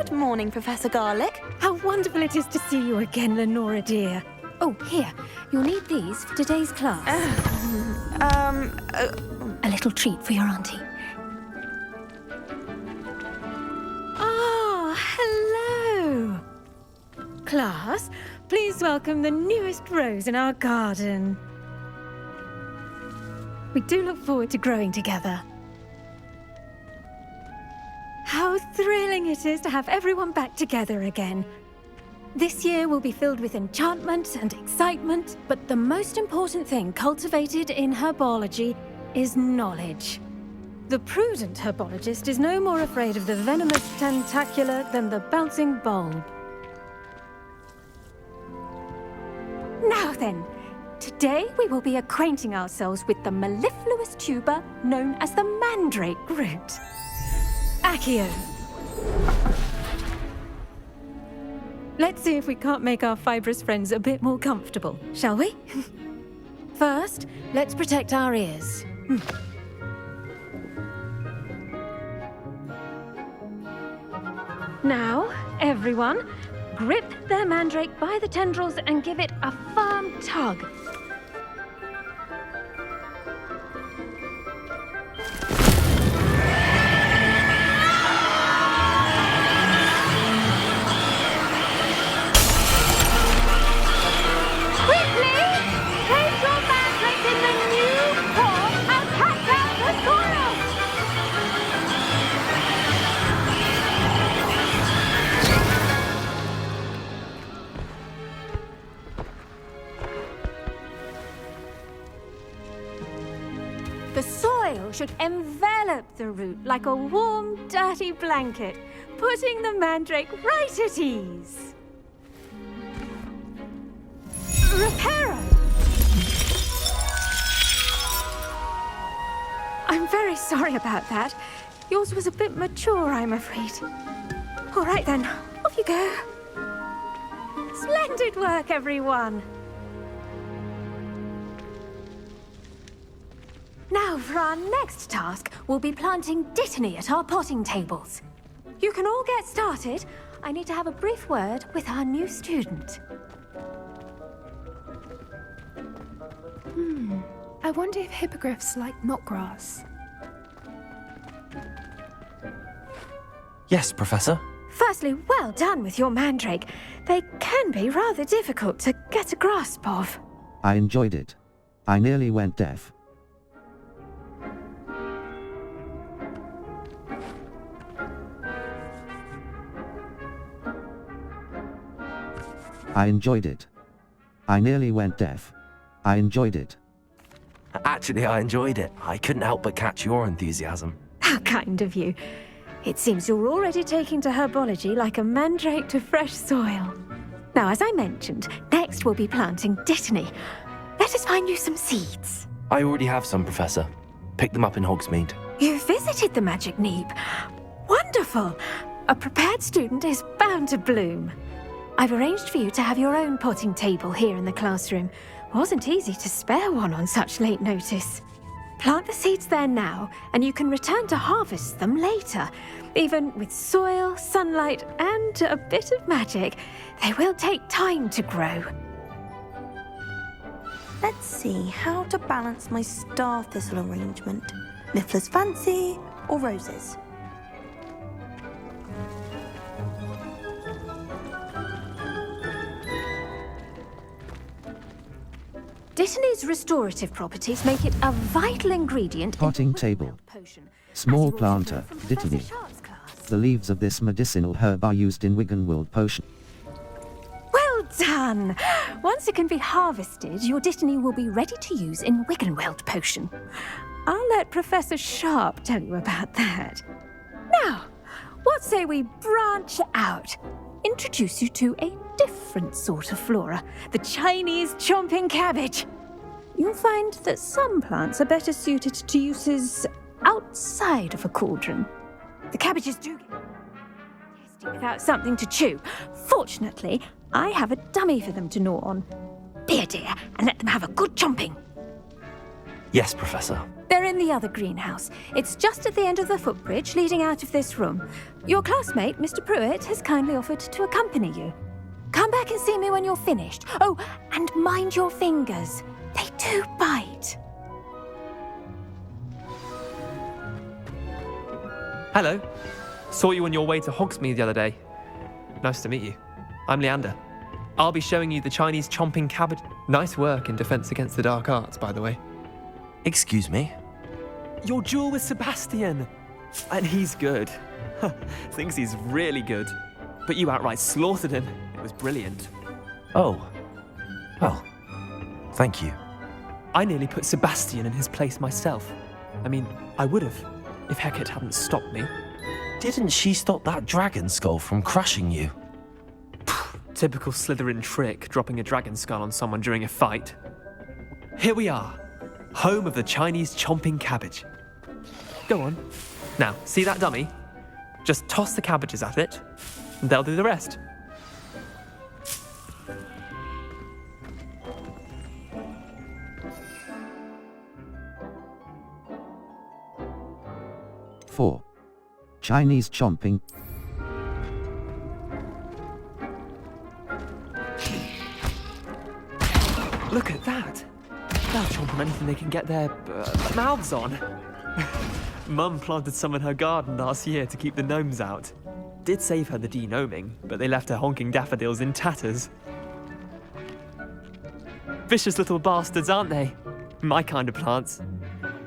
Good morning, Professor Garlic. How wonderful it is to see you again, Lenora dear. Oh, here. You'll need these for today's class. A little treat for your auntie. Ah, hello. Class, please welcome the newest rose in our garden. We do look forward to growing together. How thrilling it is to have everyone back together again. This year will be filled with enchantment and excitement, but the most important thing cultivated in herbology is knowledge. The prudent herbologist is no more afraid of the venomous tentacula than the bouncing bulb. Now then, today we will be acquainting ourselves with the mellifluous tuber known as the mandrake root. Accio. Let's see if we can't make our fibrous friends a bit more comfortable, shall we? First, let's protect our ears. Now, everyone, grip their mandrake by the tendrils and give it a firm tug. The soil should envelop the root like a warm, dirty blanket, putting the mandrake right at ease. Reparo! I'm very sorry about that. Yours was a bit mature, I'm afraid. All right then, off you go. Splendid work, everyone. Now, for our next task, we'll be planting dittany at our potting tables. You can all get started. I need to have a brief word with our new student. I wonder if hippogriffs like knotgrass. Yes, Professor. Firstly, well done with your mandrake. They can be rather difficult to get a grasp of. I enjoyed it. I nearly went deaf. I enjoyed it. I nearly went deaf. I enjoyed it. Actually, I enjoyed it. I couldn't help but catch your enthusiasm. How kind of you. It seems you're already taking to herbology like a mandrake to fresh soil. Now, as I mentioned, next we'll be planting dittany. Let us find you some seeds. I already have some, Professor. Picked them up in Hogsmeade. You visited the Magic Neep. Wonderful. A prepared student is bound to bloom. I've arranged for you to have your own potting table here in the classroom. Wasn't easy to spare one on such late notice. Plant the seeds there now, and you can return to harvest them later. Even with soil, sunlight, and a bit of magic, they will take time to grow. Let's see how to balance my star thistle arrangement. Miffler's Fancy or roses? Dittany's restorative properties make it a vital ingredient Potting in table. potion. Small As you also planter, learned from dittany. Professor Sharp's class. The leaves of this medicinal herb are used in Wiggenweld potion. Well done! Once it can be harvested, your dittany will be ready to use in Wiggenweld potion. I'll let Professor Sharp tell you about that. Now, what say we branch out? Introduce you to a different sort of flora, the Chinese chomping cabbage. You'll find that some plants are better suited to uses outside of a cauldron. The cabbages do get tasty without something to chew. Fortunately, I have a dummy for them to gnaw on. Be a dear and let them have a good chomping. Yes, Professor. They're in in the other greenhouse. It's just at the end of the footbridge leading out of this room. Your classmate, Mr. Pruitt, has kindly offered to accompany you. Come back and see me when you're finished. Oh, and mind your fingers. They do bite. Hello. Saw you on your way to Hogsmeade the other day. Nice to meet you. I'm Leander. I'll be showing you the Chinese chomping cabbage. Nice work in Defense Against the Dark Arts, by the way. Excuse me? Your duel with Sebastian. And he's good. Thinks he's really good. But you outright slaughtered him. It was brilliant. Oh. Well, thank you. I nearly put Sebastian in his place myself. I mean, I would have, if Hecate hadn't stopped me. Didn't she stop that dragon skull from crushing you? Typical Slytherin trick, dropping a dragon skull on someone during a fight. Here we are, home of the Chinese chomping cabbage. Go on. Now, see that dummy? Just toss the cabbages at it, and they'll do the rest. Four. Chinese chomping. Look at that. They'll chomp on anything they can get their mouths on. Mum planted some in her garden last year to keep the gnomes out. Did save her the de-gnoming, but they left her honking daffodils in tatters. Vicious little bastards, aren't they? My kind of plants.